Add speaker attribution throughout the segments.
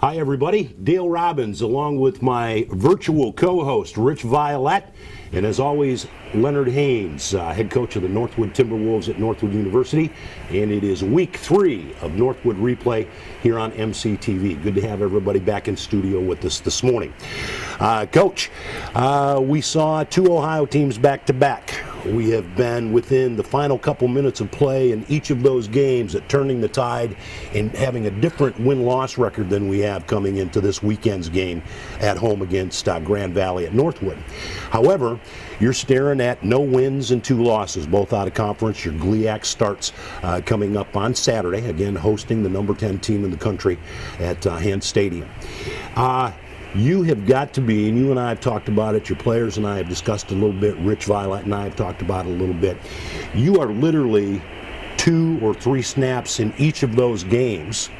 Speaker 1: Hi, everybody. Dale Robbins, along with my virtual co-host, Rich Violette, and as always, Leonard Haynes, head coach of the Northwood Timberwolves at Northwood University. And it is week 3 of Northwood Replay here on MCTV. Good to have everybody back in studio with us this morning. Coach, we saw 2 Ohio teams back-to-back. We have been within the final couple minutes of play in each of those games at turning the tide and having a different win-loss record than we have coming into this weekend's game at home against Grand Valley at Northwood. However, you're staring at no wins and 2 losses, both out of conference. Your GLIAC starts coming up on Saturday, again hosting the number 10 team in the country at Hand Stadium. You have got to be, and you and I have talked about it, your players and I have discussed it a little bit, Rich Violette and I have talked about it a little bit. You are literally 2 or 3 snaps in each of those games,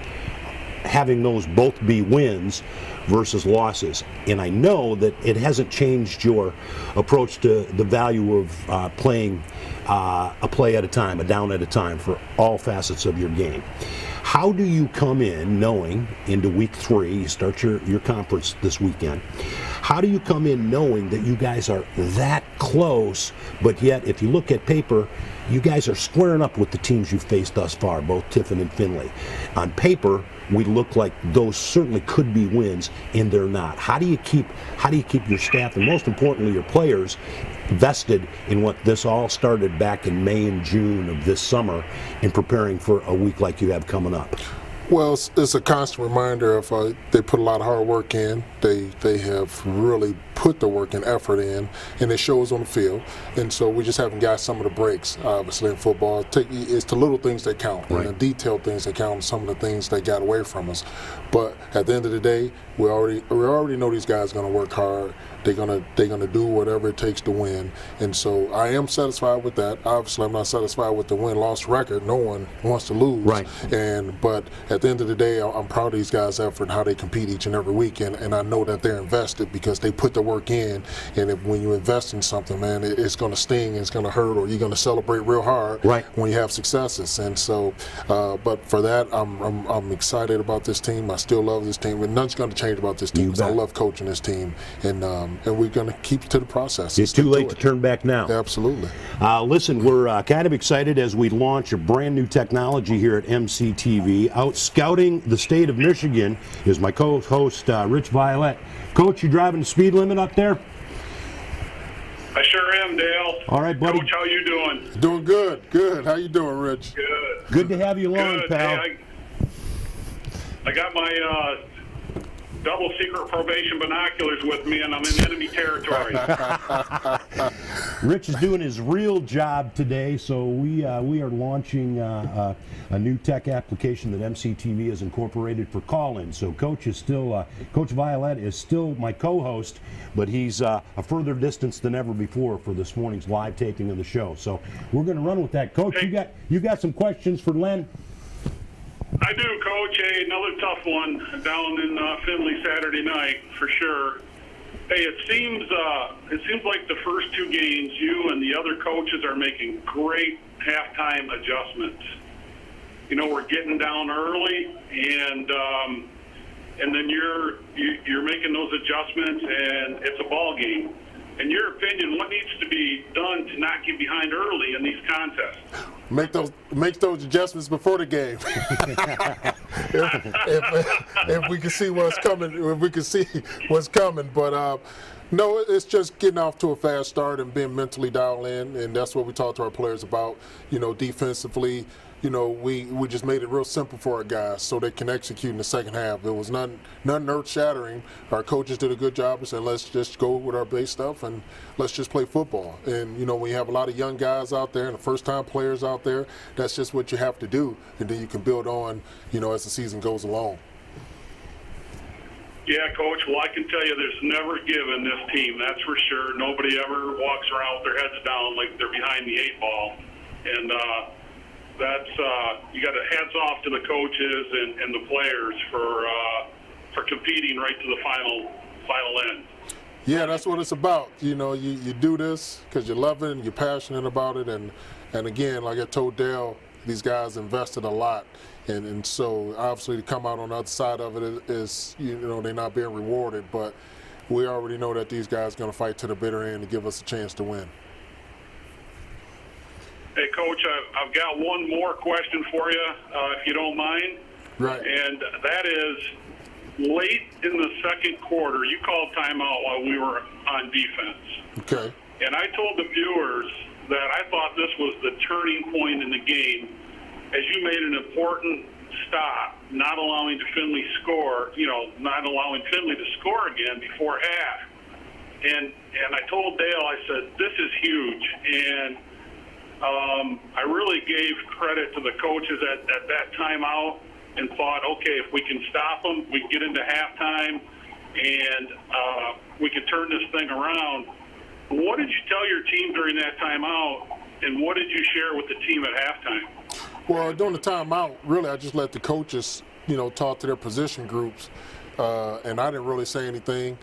Speaker 1: having those both be wins versus losses. And I know that it hasn't changed your approach to the value of playing a play at a time, a down at a time for all facets of your game. How do you come in knowing into week 3, you start your conference this weekend, how do you come in knowing that you guys are that close, but yet if you look at paper, you guys are squaring up with the teams you've faced thus far, both Tiffin and Findlay. On paper, we look like those certainly could be wins, and they're not. How do you keep your staff, and most importantly your players, vested in what this all started back in May and June of this summer in preparing for a week like you have coming up?
Speaker 2: Well, it's a constant reminder of they put a lot of hard work in. They have really put the work and effort in, and it shows on the field. And so we just haven't got some of the breaks, obviously, in football. It's the little things that count, right, and the detailed things that count, and some of the things that got away from us. But at the end of the day, we already know these guys are going to work hard. They're gonna do whatever it takes to win, and so I am satisfied with that. Obviously, I'm not satisfied with the win-loss record. No one wants to lose,
Speaker 1: right?
Speaker 2: But at the end of the day, I'm proud of these guys' effort and how they compete each and every week, and I know that they're invested because they put the work in. And when you invest in something, man, it's gonna sting, it's gonna hurt, or you're gonna celebrate real hard,
Speaker 1: right,
Speaker 2: when you have successes. And so, but for that, I'm excited about this team. I still love this team, and nothing's gonna change about this team because I love coaching this team, and we're going to keep to the process.
Speaker 1: It's too late to turn back now.
Speaker 2: Absolutely.
Speaker 1: Listen, we're kind of excited as we launch a brand new technology here at MCTV. Out scouting the state of Michigan is my co-host, Rich Violette. Coach, you driving the speed limit up there?
Speaker 3: I sure am, Dale.
Speaker 1: All right, buddy.
Speaker 3: Coach, how you doing?
Speaker 2: Doing good. Good. How you doing, Rich?
Speaker 3: Good.
Speaker 1: Good to have you along,
Speaker 3: good,
Speaker 1: pal.
Speaker 3: Hey, I got my double secret probation binoculars with me, and I'm in enemy territory.
Speaker 1: Rich is doing his real job today, so we are launching a new tech application that MCTV has incorporated for call-in. So Coach is still, Coach Violette is still my co-host, but he's a further distance than ever before for this morning's live taping of the show. So we're going to run with that. Coach,
Speaker 3: hey,
Speaker 1: you got some questions for Len?
Speaker 3: I do, Coach. Hey, another tough one down in Findlay Saturday night, for sure. Hey, it seems like the first 2 games, you and the other coaches are making great halftime adjustments. You know, we're getting down early, and then you're making those adjustments, and it's a ball game. In your opinion, what needs to be done to not get behind early in these contests?
Speaker 2: Make those adjustments before the game. if we can see what's coming, but no, it's just getting off to a fast start and being mentally dialed in, and that's what we talk to our players about. You know, defensively, you know, we just made it real simple for our guys so they can execute in the second half. It was nothing earth-shattering. Our coaches did a good job and said, let's just go with our base stuff and let's just play football. And, you know, we have a lot of young guys out there and the first-time players out there. That's just what you have to do, and then you can build on, you know, as the season goes along.
Speaker 3: Yeah, Coach, well, I can tell you there's never given this team, that's for sure. Nobody ever walks around with their heads down like they're behind the 8 ball. And that's you got to hats off to the coaches and the players for competing right to the final end.
Speaker 2: Yeah, that's what it's about. You know, you do this because you love it and you're passionate about it. And again, like I told Dale, These guys invested a lot, and so obviously to come out on the other side of it is they're not being rewarded, but we already know that these guys are going to fight to the bitter end to give us a chance to win.
Speaker 3: Hey, Coach, I've got one more question for you, if you don't mind.
Speaker 2: Right.
Speaker 3: And that is, late in the second quarter, you called timeout while we were on defense.
Speaker 2: Okay.
Speaker 3: And I told the viewers that I thought this was the turning point in the game, as you made an important stop, not allowing Finley not allowing Finley to score again before half. And I told Dale, I said, this is huge. And I really gave credit to the coaches at that timeout and thought, okay, if we can stop them, we can get into halftime, and we can turn this thing around. What did you tell your team during that timeout, and what did you share with the team at halftime?
Speaker 2: Well, during the timeout, really, I just let the coaches, talk to their position groups, and I didn't really say anything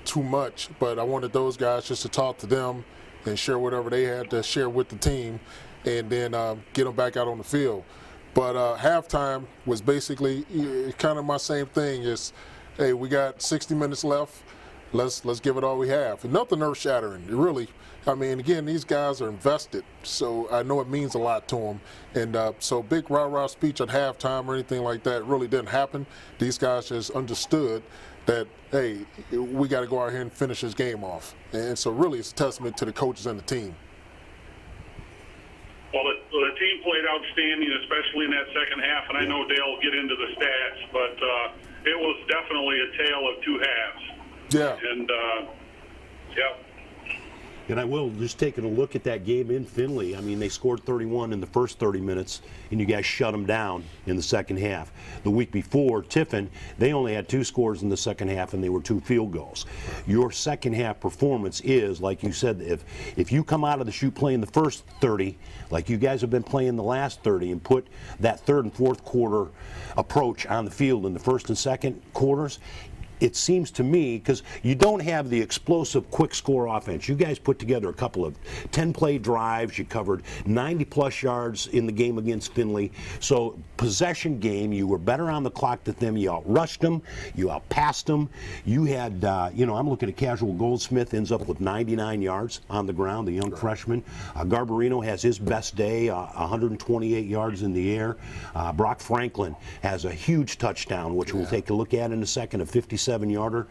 Speaker 2: too much, but I wanted those guys just to talk to them and share whatever they had to share with the team, and then get them back out on the field. But halftime was basically kind of my same thing. Is, hey, we got 60 minutes left. Let's give it all we have. And nothing earth-shattering, really. I mean, again, these guys are invested, so I know it means a lot to them. And so big rah-rah speech at halftime or anything like that really didn't happen. These guys just understood that, hey, we got to go out here and finish this game off. And so really it's a testament to the coaches and the team.
Speaker 3: Well, the team played outstanding, especially in that second half, and I know Dale will get into the stats, but it was definitely a tale of two halves.
Speaker 2: Yeah.
Speaker 3: And, yeah.
Speaker 1: And I will, just taking a look at that game in Findlay, I mean, they scored 31 in the first 30 minutes, and you guys shut them down in the second half. The week before, Tiffin, they only had 2 scores in the second half, and they were 2 field goals. Your second half performance is, like you said, if you come out of the chute playing the first 30, like you guys have been playing the last 30, and put that third and fourth quarter approach on the field in the first and second quarters, it seems to me, because you don't have the explosive quick score offense. You guys put together a couple of 10-play drives. You covered 90-plus yards in the game against Findlay. So possession game, you were better on the clock than them. You outrushed them. You outpassed them. You had, I'm looking at Casual Goldsmith, ends up with 99 yards on the ground, the young freshman. Garbarino has his best day, 128 yards in the air. Brock Franklin has a huge touchdown, which we'll take a look at in a second, a 57-yarder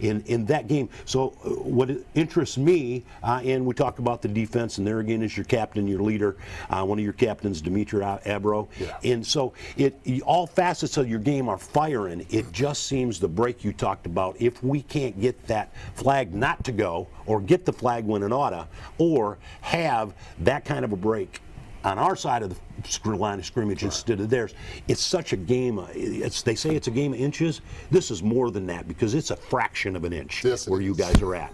Speaker 1: in that game. So what interests me, and we talk about the defense, and there again is your captain, your leader, one of your captains, Dimitri Abro. Yeah. And so all facets of your game are firing. It just seems the break you talked about, if we can't get that flag not to go, or get the flag when it oughta, or have that kind of a break on our side of the line of scrimmage instead of theirs. It's such a game. They say it's a game of inches. This is more than that, because it's a fraction of an inch where you guys are at.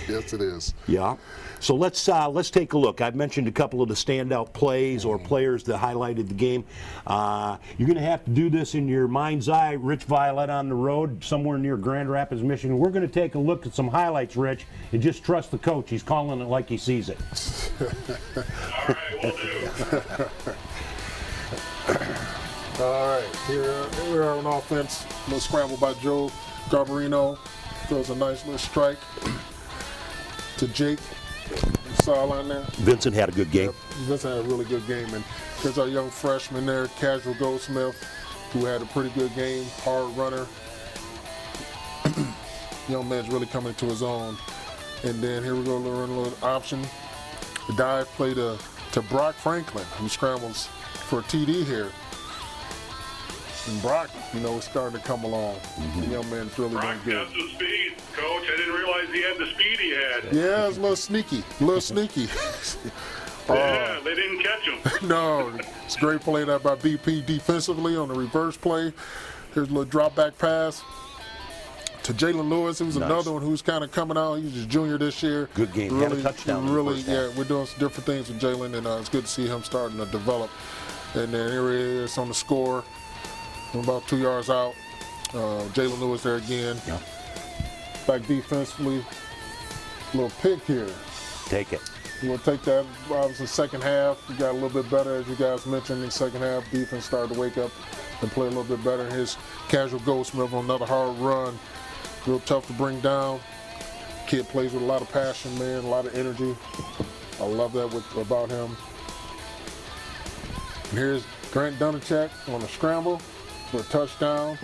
Speaker 2: Yes, it is.
Speaker 1: Yeah. So let's take a look. I've mentioned a couple of the standout plays or players that highlighted the game. You're going to have to do this in your mind's eye. Rich Violette on the road somewhere near Grand Rapids, Michigan. We're going to take a look at some highlights, Rich, and just trust the coach. He's calling it like he sees it.
Speaker 3: All right, we'll do.
Speaker 2: All right, here we are on offense. A little scramble by Joe Garbarino. Throws a nice little strike to Jake. Sideline there.
Speaker 1: Vincent had a good game.
Speaker 2: Yep, Vincent had a really good game. And there's our young freshman there, Casual Goldsmith, who had a pretty good game, hard runner. Young man's really coming to his own. And then here we go, run a little option. The dive play to Brock Franklin, who scrambles for a TD here. And Brock, is starting to come along. The young man's really
Speaker 3: Brock
Speaker 2: doing good.
Speaker 3: has the speed, Coach. I didn't realize he had the speed he had.
Speaker 2: Yeah, it's a little sneaky.
Speaker 3: Yeah, they didn't catch him.
Speaker 2: No, it's a great play there by BP defensively on the reverse play. Here's a little drop back pass to Jalen Lewis. It was another one who's kind of coming out. He's a junior this year.
Speaker 1: Good game.
Speaker 2: Really,
Speaker 1: had a touchdown.
Speaker 2: Really, yeah, we're doing some different things with Jalen, and it's good to see him starting to develop. And then here he is on the score. About 2 yards out. Jalen Lewis there again.
Speaker 1: Yeah.
Speaker 2: Back defensively. Little pick here.
Speaker 1: Take it.
Speaker 2: we'll take that. Obviously, second half, we got a little bit better, as you guys mentioned. In the second half, defense started to wake up and play a little bit better. His casual Goldsmith on another hard run. Real tough to bring down. Kid plays with a lot of passion, man, a lot of energy. I love that about him. And here's Grant Dunacek on a scramble for a touchdown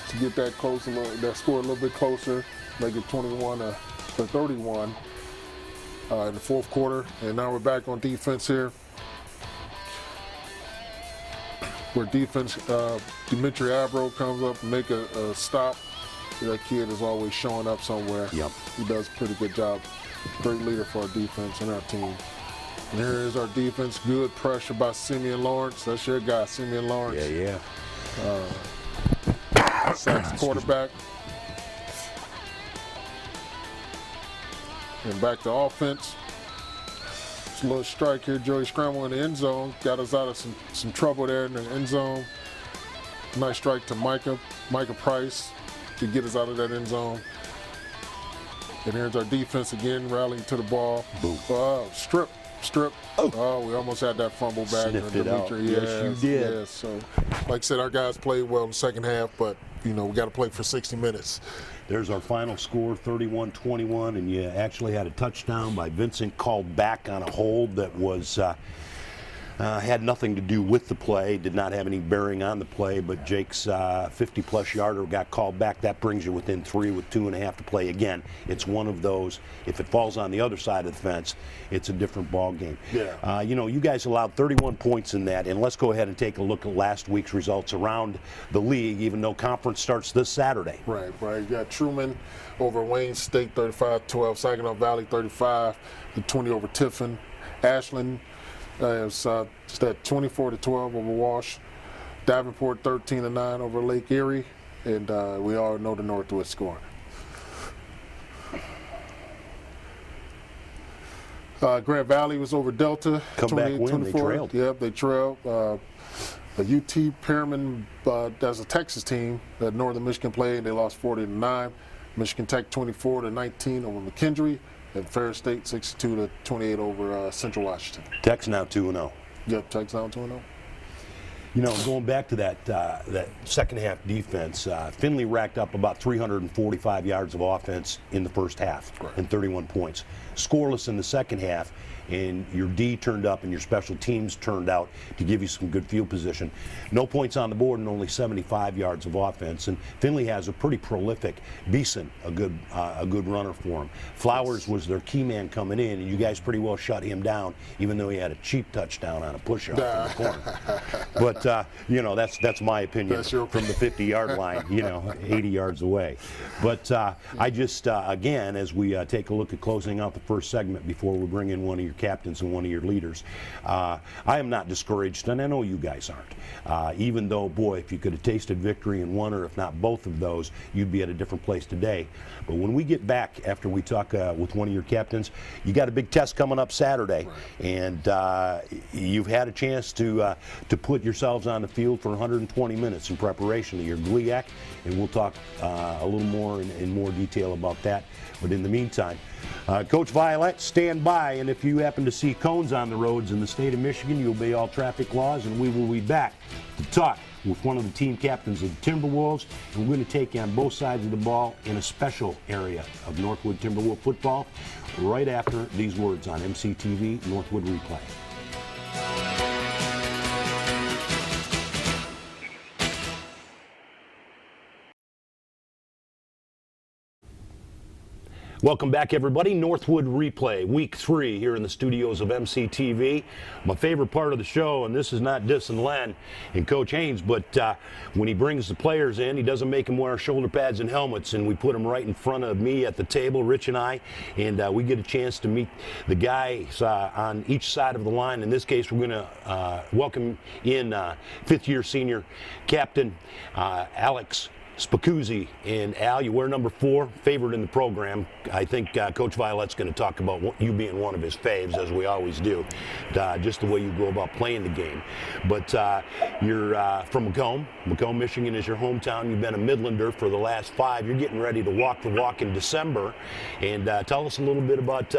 Speaker 2: to get that close, that score a little bit closer, make it 21-31 in the fourth quarter. And now we're back on defense here. Where defense, Dimitri Abro comes up and make a stop. That kid is always showing up somewhere.
Speaker 1: Yep.
Speaker 2: He does a pretty good job. Great leader for our defense and our team. And here is our defense. Good pressure by Simeon Lawrence. That's your guy, Simeon Lawrence.
Speaker 1: Yeah.
Speaker 2: Sacks the quarterback. And back to offense. It's a little strike here. Joey Scramble in the end zone. Got us out of some trouble there in the end zone. Nice strike to Micah Price to get us out of that end zone. And here's our defense again, rallying to the ball.
Speaker 1: Boom.
Speaker 2: Strip. Oh, we almost had that fumble back.
Speaker 1: Sniffed it out.
Speaker 2: Yes,
Speaker 1: you did.
Speaker 2: Yes. So, like I said, our guys played well in the second half, but, we got to play for 60 minutes.
Speaker 1: There's our final score, 31-21, and you actually had a touchdown by Vincent called back on a hold that was had nothing to do with the play, did not have any bearing on the play, but Jake's 50-plus yarder got called back. That brings you within 3 with 2.5 to play. Again, it's one of those, if it falls on the other side of the fence, it's a different ball game.
Speaker 2: Yeah.
Speaker 1: You guys allowed 31 points in that, and let's go ahead and take a look at last week's results around the league, even though conference starts this Saturday.
Speaker 2: Right. You got Truman over Wayne State, 35-12. Saginaw Valley, 35-20 over Tiffin. Ashland, it's that 24-12 over Wash. Davenport 13-9 over Lake Erie, and we all know the Northwood score. Grand Valley was over Delta.
Speaker 1: Comeback win, they trailed.
Speaker 2: Yep, they trailed. The UT Pearman, that's a Texas team that Northern Michigan played, and they lost 40-9. Michigan Tech 24-19 over McKendree. And Ferris State 62-28 over Central Washington.
Speaker 1: Tech's now 2-0.
Speaker 2: Yep, Tech's now 2-0.
Speaker 1: Going back to that second half defense, Finley racked up about 345 yards of offense in the first half and 31 points. Scoreless in the second half, and your D turned up and your special teams turned out to give you some good field position. No points on the board and only 75 yards of offense. And Finley has a pretty prolific Beeson, a good runner for him. Flowers was their key man coming in, and you guys pretty well shut him down, even though he had a cheap touchdown on a push-off in the corner. But that's my opinion from the 50-yard line, 80 yards away. But I just again, as we take a look at closing out the first segment before we bring in one of your captains and one of your leaders, I am not discouraged, and I know you guys aren't. Even though, boy, if you could have tasted victory in one or if not both of those, you'd be at a different place today. But when we get back after we talk with one of your captains, you got a big test coming up Saturday, and you've had a chance to put yourselves on the field for 120 minutes in preparation of your GLIAC, and we'll talk a little more in more detail about that. But in the meantime, Coach Violette, stand by, and if you happen to see cones on the roads in the state of Michigan, you obey all traffic laws, and we will be back to talk with one of the team captains of the Timberwolves, and we're going to take you on both sides of the ball in a special area of Northwood Timberwolf football right after these words on MCTV Northwood Replay. Welcome back, everybody. Northwood Replay, Week 3 here in the studios of MCTV. My favorite part of the show, and this is not dissing Len and Coach Haynes, but when he brings the players in, he doesn't make them wear shoulder pads and helmets, and we put them right in front of me at the table, Rich and I, and we get a chance to meet the guys on each side of the line. In this case, we're going to welcome in fifth-year senior captain Alex Spicuzzi. And Al, you wear number 4, favorite in the program. I think Coach Violette's going to talk about you being one of his faves, as we always do, just the way you go about playing the game. But you're from Macomb. Macomb, Michigan is your hometown. You've been a Midlander for the last 5. You're getting ready to walk the walk in December. And tell us a little bit about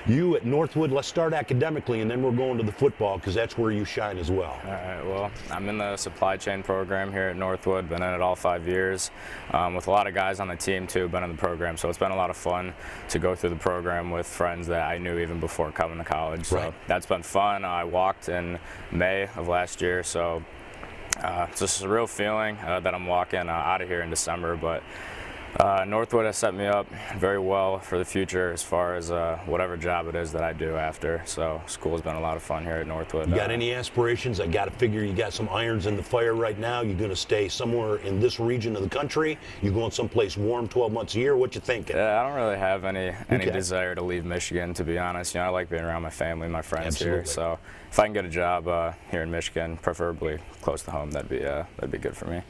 Speaker 1: you at Northwood. Let's start academically, and then we're going to the football, because that's where you shine as well.
Speaker 4: All right, well, I'm in the supply chain program here at Northwood. Been in it all 5 years. With a lot of guys on the team too, been in the program, so it's been a lot of fun to go through the program with friends that I knew even before coming to college. So that's been fun. I walked in May of last year, so it's just a real feeling that I'm walking out of here in December. But Northwood has set me up very well for the future as far as whatever job it is that I do after. So school's been a lot of fun here at Northwood.
Speaker 1: You got any aspirations? I got to figure you got some irons in the fire right now. You're going to stay somewhere in this region of the country? You going someplace warm 12 months a year? What you thinking?
Speaker 4: Yeah, I don't really have any desire to leave Michigan, to be honest. You know, I like being around my family, my friends here. So if I can get a job here in Michigan, preferably close to home, that'd be good for me.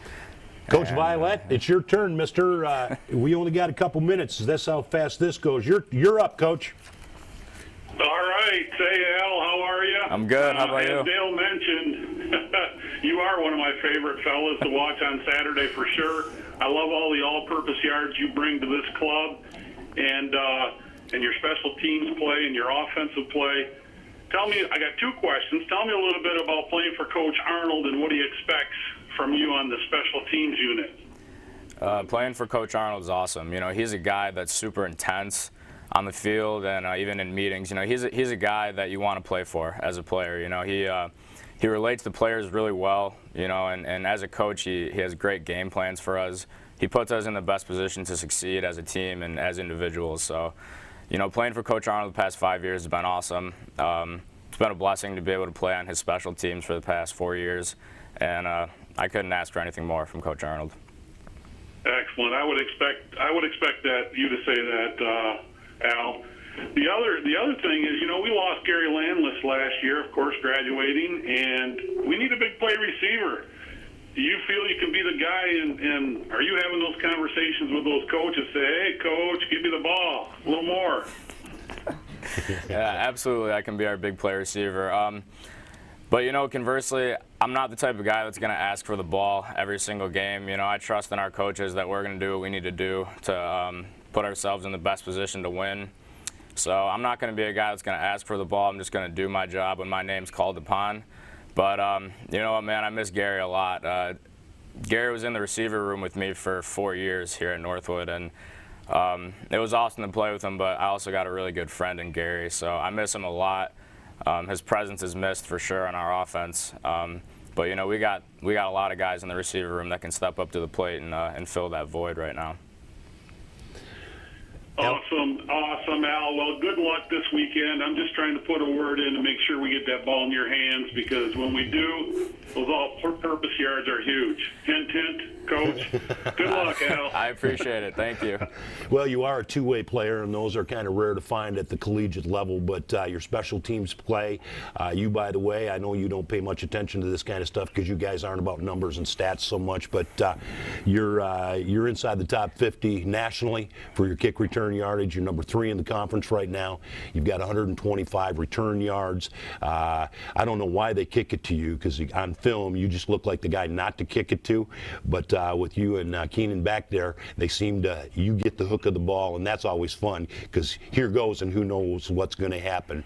Speaker 1: Coach Violette, it's your turn, mister. We only got a couple minutes. That's how fast this goes. You're up, Coach.
Speaker 3: All right. Say, Al, how are you?
Speaker 4: I'm good. How about you?
Speaker 3: As Dale mentioned, you are one of my favorite fellas to watch on Saturday for sure. I love all the all-purpose yards you bring to this club, and your special teams play and your offensive play. Tell me, I got 2 questions. Tell me a little bit about playing for Coach Arnold and what he expects from you on the special teams unit.
Speaker 4: Playing for Coach Arnold is awesome. You know, he's a guy that's super intense on the field and even in meetings. You know, he's a guy that you want to play for as a player. You know, he relates to players really well. You know, and as a coach, he has great game plans for us. He puts us in the best position to succeed as a team and as individuals. So, you know, playing for Coach Arnold the past 5 years has been awesome. It's been a blessing to be able to play on his special teams for the past 4 years, and I couldn't ask for anything more from Coach Arnold.
Speaker 3: Excellent. I would expect that you to say that, Al. The other thing is, you know, we lost Gary Landless last year, of course, graduating, and we need a big play receiver. Do you feel you can be the guy, and are you having those conversations with those coaches? Say, hey, coach, give me the ball, a little more.
Speaker 4: Yeah, absolutely. I can be our big play receiver. But, you know, conversely, I'm not the type of guy that's going to ask for the ball every single game. You know, I trust in our coaches that we're going to do what we need to do to put ourselves in the best position to win. So I'm not going to be a guy that's going to ask for the ball. I'm just going to do my job when my name's called upon. But, you know what, man, I miss Gary a lot. Gary was in the receiver room with me for 4 years here at Northwood, and it was awesome to play with him, but I also got a really good friend in Gary, so I miss him a lot. His presence is missed for sure on our offense. But, you know, we got a lot of guys in the receiver room that can step up to the plate and fill that void right now.
Speaker 3: Awesome, Al. Well, good luck this weekend. I'm just trying to put a word in to make sure we get that ball in your hands, because when we do, those all-purpose yards are huge. Hint, hint, Coach. Good luck, Al.
Speaker 4: I appreciate it. Thank you.
Speaker 1: Well, you are a two-way player, and those are kind of rare to find at the collegiate level, but your special teams play. You, by the way, I know you don't pay much attention to this kind of stuff because you guys aren't about numbers and stats so much, but you're inside the top 50 nationally for your kick return yardage. You're number 3 in the conference right now. You've got 125 return yards. I don't know why they kick it to you, because on film you just look like the guy not to kick it to, but with you and Keenan back there, they seem to, you get the hook of the ball, and that's always fun, because here goes and who knows what's going to happen.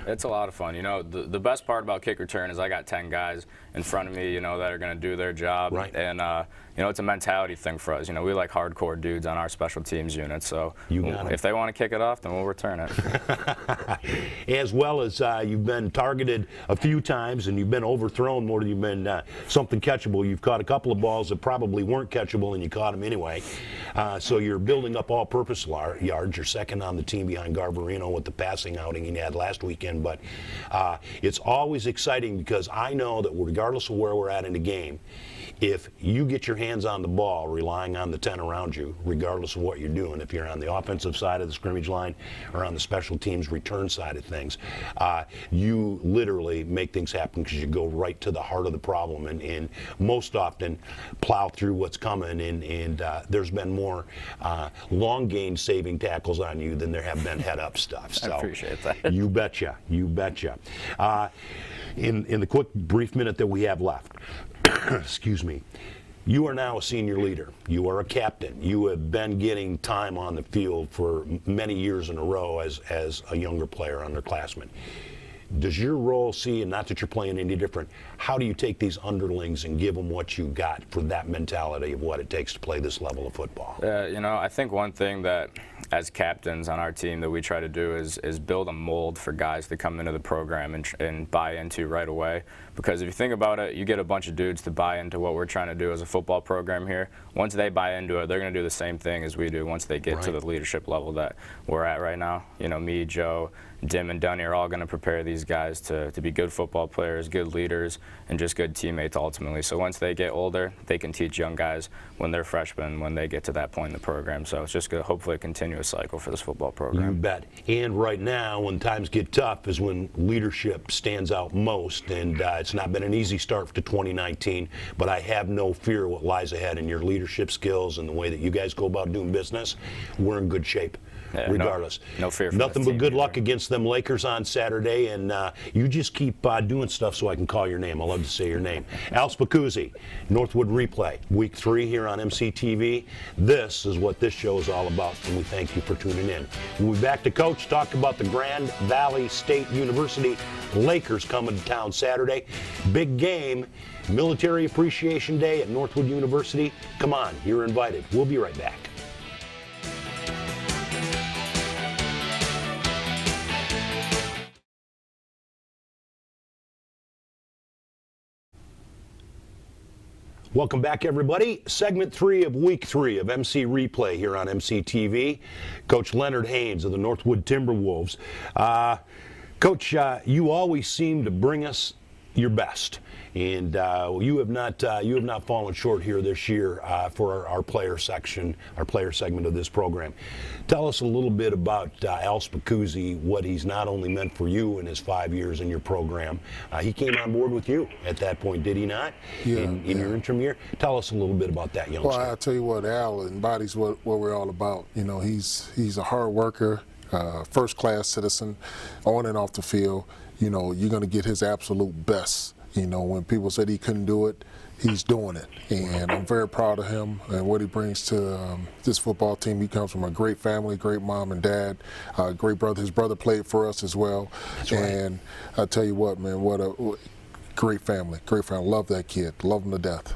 Speaker 4: It's a lot of fun. You know, the best part about kick return is I got 10 guys in front of me, you know, that are going to do their job.
Speaker 1: Right.
Speaker 4: And you know, it's a mentality thing for us. You know, we like hardcore dudes on our special teams unit, so if they want to kick it off, then we'll return it.
Speaker 1: As well as you've been targeted a few times, and you've been overthrown more than you've been something catchable. You've caught a couple of balls that probably weren't catchable, and you caught them anyway. So you're building up all-purpose yards. You're second on the team behind Garbarino with the passing outing he had last weekend. But it's always exciting, because I know that regardless of where we're at in the game, if you get your hands on the ball, relying on the 10 around you, regardless of what you're doing, if you're on the offensive side of the scrimmage line or on the special teams return side, side of things. You literally make things happen because you go right to the heart of the problem and most often plow through what's coming. And there's been more long gain saving tackles on you than there have been head up stuff. So
Speaker 4: I appreciate that.
Speaker 1: You betcha. You betcha. In the quick, brief minute that we have left, excuse me, you are now a senior leader. You are a captain. You have been getting time on the field for many years in a row as a younger player, underclassman. Does your role see, and not that you're playing any different, how do you take these underlings and give them what you got for that mentality of what it takes to play this level of football?
Speaker 4: You know, I think one thing that as captains on our team that we try to do is build a mold for guys to come into the program and buy into right away. Because if you think about it, you get a bunch of dudes to buy into what we're trying to do as a football program here. Once they buy into it, they're going to do the same thing as we do once they get to the leadership level that we're at right now. You know, me, Joe, Dim, and Dunny are all going to prepare these guys to be good football players, good leaders, and just good teammates ultimately. So once they get older, they can teach young guys when they're freshmen, when they get to that point in the program. So it's just hopefully a continuous cycle for this football program.
Speaker 1: You bet. And right now, when times get tough, is when leadership stands out most. And it's not been an easy start to 2019, but I have no fear what lies ahead in your leadership skills and the way that you guys go about doing business. We're in good shape.
Speaker 4: Yeah,
Speaker 1: regardless.
Speaker 4: No fear for
Speaker 1: nothing but good luck
Speaker 4: either.
Speaker 1: against them Lakers on Saturday, and you just keep doing stuff so I can call your name. I love to say your name. Alex Spicuzzi, Northwood Replay, Week 3 here on MCTV. This is what this show is all about, and we thank you for tuning in. We'll be back to Coach, talk about the Grand Valley State University Lakers coming to town Saturday. Big game, Military Appreciation Day at Northwood University. Come on, you're invited. We'll be right back. Welcome back, everybody. Segment 3 of Week 3 of MC Replay here on MCTV. Coach Leonard Haynes of the Northwood Timberwolves. Coach, you always seem to bring us your best, and you have not fallen short here this year for our player section, our player segment of this program. Tell us a little bit about Al Spicuzzi, what he's not only meant for you in his 5 years in your program. He came on board with you at that point, did he not?
Speaker 2: Yeah.
Speaker 1: In your interim year. Tell us a little bit about that youngster.
Speaker 2: Well, I'll tell you what, Al embodies what we're all about. You know, he's a hard worker, first-class citizen, on and off the field. You know, you're going to get his absolute best. You know, when people said he couldn't do it, he's doing it. And I'm very proud of him and what he brings to this football team. He comes from a great family, great mom and dad, great brother. His brother played for us as well.
Speaker 1: That's right.
Speaker 2: And I tell you what, man, what a great family. Great family. Love that kid. Love him to death.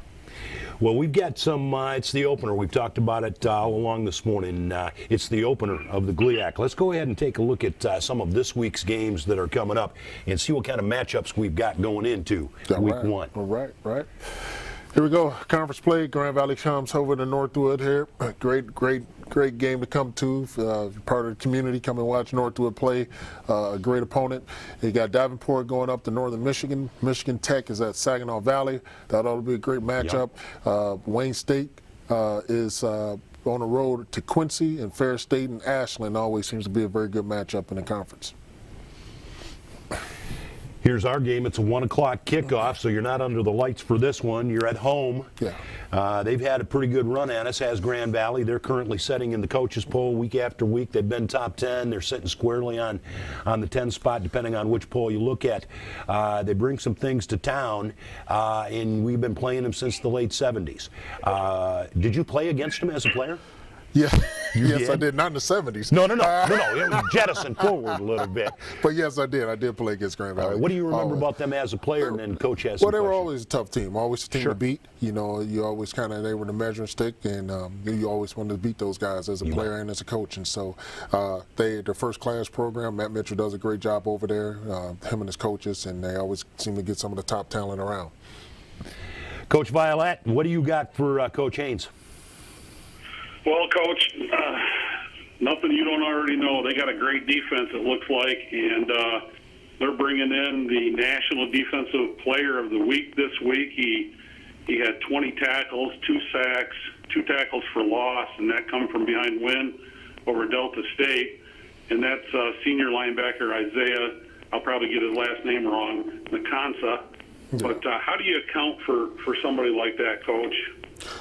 Speaker 1: Well, we've got some, it's the opener. We've talked about it all along this morning. It's the opener of the GLIAC. Let's go ahead and take a look at some of this week's games that are coming up and see what kind of matchups we've got going into Week 1.
Speaker 2: All right. Here we go. Conference play. Grand Valley comes over to Northwood here. Great game to come to. Part of the community, come and watch Northwood play. A great opponent. You got Davenport going up to Northern Michigan. Michigan Tech is at Saginaw Valley. That ought to be a great matchup. Yep. Wayne State is on the road to Quincy, and Fair State and Ashland always seems to be a very good matchup in the conference.
Speaker 1: Here's our game. It's a 1 o'clock kickoff, so you're not under the lights for this one. You're at home.
Speaker 2: Yeah.
Speaker 1: They've had a pretty good run at us, as Grand Valley. They're currently sitting in the coaches poll week after week. They've been top 10. They're sitting squarely on the 10 spot, depending on which poll you look at. They bring some things to town, and we've been playing them since the late 70s. Did you play against them as a player?
Speaker 2: Yeah. Yes,
Speaker 1: did?
Speaker 2: I did. Not in the 70s.
Speaker 1: No. It was jettisoned forward a little bit.
Speaker 2: But yes, I did. I did play against Grand Valley.
Speaker 1: What do you remember about them as a player, and then Coach has
Speaker 2: Well,
Speaker 1: some
Speaker 2: they were
Speaker 1: questions?
Speaker 2: always a tough team. Always a team to beat. You know, you always they were the measuring stick, and you always wanted to beat those guys as a player and as a coach. And so they're first-class program. Matt Mitchell does a great job over there, him and his coaches, and they always seem to get some of the top talent around.
Speaker 1: Coach Violette, what do you got for Coach Haynes?
Speaker 3: Well, Coach, nothing you don't already know. They got a great defense, it looks like, and they're bringing in the National Defensive Player of the Week this week. He had 20 tackles, 2 sacks, 2 tackles for loss, and that come from behind win over Delta State. and that's senior linebacker Isaiah. I'll probably get his last name wrong, Nakansa. But how do you account for somebody like that, Coach?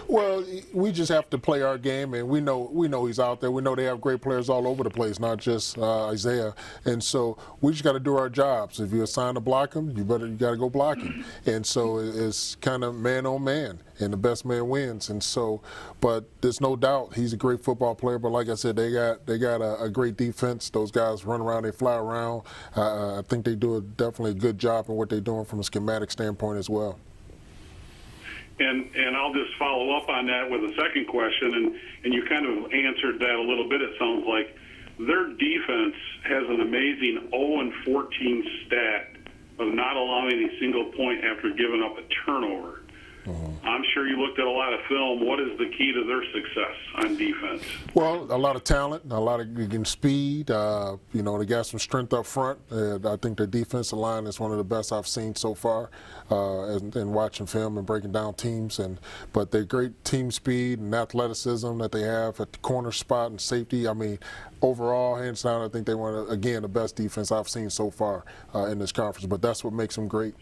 Speaker 2: Well, we just have to play our game, and we know he's out there. We know they have great players all over the place, not just Isaiah. And so we just got to do our jobs. If you're assigned to block him, you got to go block him. And so it's kind of man on man, and the best man wins. And so, but there's no doubt he's a great football player. But like I said, they got a great defense. Those guys run around, they fly around. I think they do definitely a good job in what they're doing from a schematic standpoint as well.
Speaker 3: And I'll just follow up on that with a second question, and you kind of answered that a little bit, it sounds like. Their defense has an amazing 0-14 stat of not allowing a single point after giving up a turnover. I'm sure you looked at a lot of film. What is the key to their success on defense?
Speaker 2: Well, a lot of talent, a lot of speed. They got some strength up front. I think their defensive line is one of the best I've seen so far in watching film and breaking down teams. But they're great team speed and athleticism that they have at the corner spot and safety. I mean, overall, hands down, I think they were, again, the best defense I've seen so far in this conference. But that's what makes them great.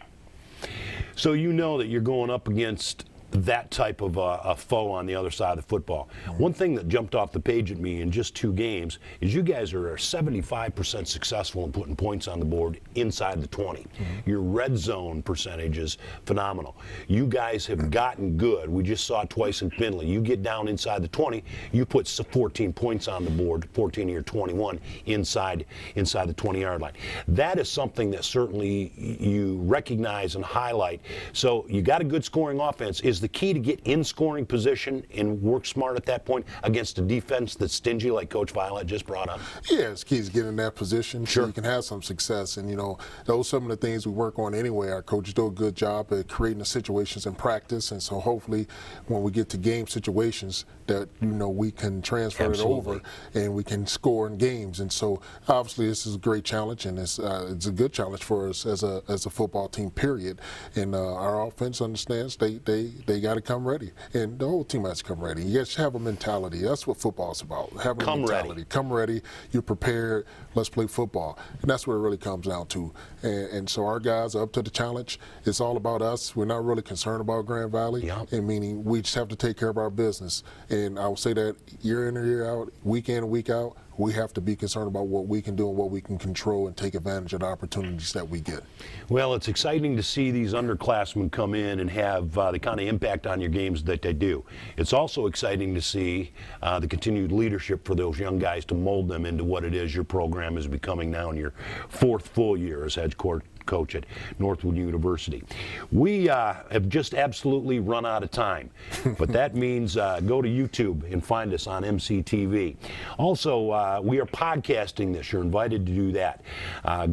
Speaker 1: So you know that you're going up against that type of a foe on the other side of football. One thing that jumped off the page at me in just 2 games is you guys are 75% successful in putting points on the board inside the 20. Your red zone percentage is phenomenal. You guys have gotten good. We just saw it twice in Findlay. You get down inside the 20, you put 14 points on the board, 14 of your 21 inside the 20-yard line. That is something that certainly you recognize and highlight. So you got a good scoring offense. Is the key to get in scoring position and work smart at that point against a defense that's stingy like Coach Violette just brought up?
Speaker 2: Yeah, it's key to get in that position
Speaker 1: so
Speaker 2: you can have some success. And, those are some of the things we work on anyway. Our coaches do a good job at creating the situations in practice. And so hopefully when we get to game situations that, we can transfer it over and we can score in games. And so obviously this is a great challenge, and it's a good challenge for us as a football team, period. And our offense understands they got to come ready, and the whole team has to come ready. You guys have a mentality. That's what football's about. Having a mentality. Come ready. You're prepared. Let's play football, and that's what it really comes down to. And so our guys are up to the challenge. It's all about us. We're not really concerned about Grand Valley, and meaning we just have to take care of our business. And I will say that year in and year out, week in and week out, we have to be concerned about what we can do and what we can control and take advantage of the opportunities that we get.
Speaker 1: Well, it's exciting to see these underclassmen come in and have the kind of impact on your games that they do. It's also exciting to see the continued leadership for those young guys to mold them into what it is your program is becoming now in your 4th full year as head coach at Northwood University. We have just absolutely run out of time, but that means go to YouTube and find us on MCTV. Also, we are podcasting this. You're invited to do that.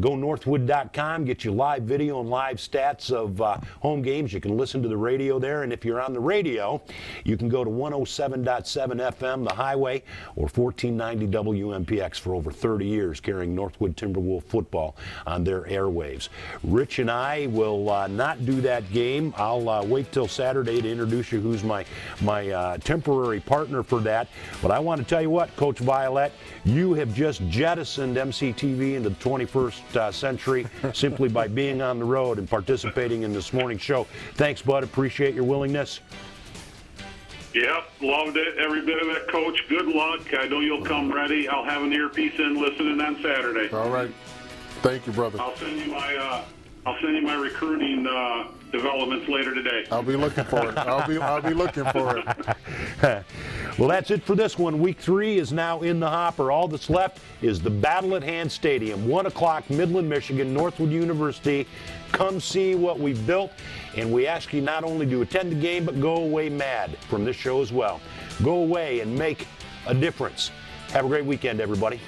Speaker 1: Go Northwood.com, get your live video and live stats of home games. You can listen to the radio there, and if you're on the radio, you can go to 107.7 FM, the highway, or 1490 WMPX for over 30 years, carrying Northwood Timberwolves football on their airwaves. Rich and I will not do that game. I'll wait till Saturday to introduce you who's my temporary partner for that. But I want to tell you what, Coach Violette, you have just jettisoned MCTV into the 21st century simply by being on the road and participating in this morning's show. Thanks, bud. Appreciate your willingness.
Speaker 3: Yep, loved it, every bit of it, Coach. Good luck. I know you'll come ready. I'll have an earpiece in listening on Saturday.
Speaker 2: All right. Thank you, brother.
Speaker 3: I'll send you my recruiting developments later today.
Speaker 2: I'll be looking for it. I'll be looking for it.
Speaker 1: Well, that's it for this one. Week 3 is now in the hopper. All that's left is the Battle at Hand Stadium, 1 o'clock, Midland, Michigan, Northwood University. Come see what we've built, and we ask you not only to attend the game, but go away mad from this show as well. Go away and make a difference. Have a great weekend, everybody.